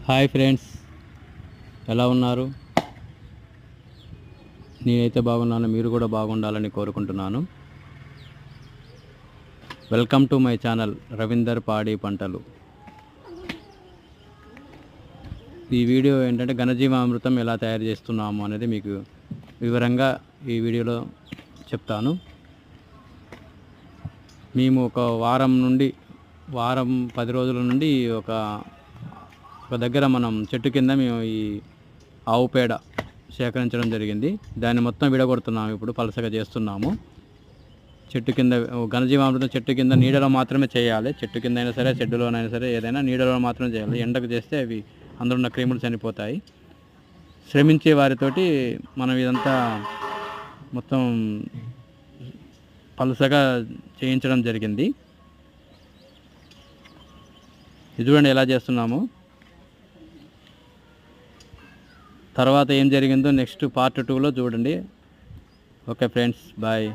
Hi friends, ఎలా ఉన్నారు? నేనైతే బాగున్నాను, మీరు కూడా బాగుండాలని కోరుకుంటున్నాను. Welcome to my channel Ravinder పాడి పంటలు. ఈ వీడియో ఏంటంటే ఘనజీవామృతం ఎలా తయారు చేస్తున్నాము అనేది మీకు వివరంగా ఈ వీడియోలో చెప్తాను. మేము ఒక వారం 10 రోజుల నుండి ఒక దగ్గర మనం చెట్టు కింద మేము ఈ ఆవు పేడ సేకరించడం జరిగింది. దాన్ని మొత్తం విడగొడుతున్నాము, ఇప్పుడు పలసగా చేస్తున్నాము. చెట్టు కింద ఘనజీవామృతం చెట్టు కింద నీడలో మాత్రమే చేయాలి. చెట్టు కింద అయినా సరే, షెడ్డులోనైనా సరే, ఏదైనా నీడలో మాత్రమే చేయాలి. ఎండకు చేస్తే అవి అందులో ఉన్న క్రిములు చనిపోతాయి. శ్రమించే వారితోటి మనం ఇదంతా మొత్తం పలసగా చేయించడం జరిగింది. ఇది చూడండి ఎలా చేస్తున్నాము. తర్వాత ఏం జరిగిందో నెక్స్ట్ పార్ట్ 2లో చూడండి. Okay friends, bye.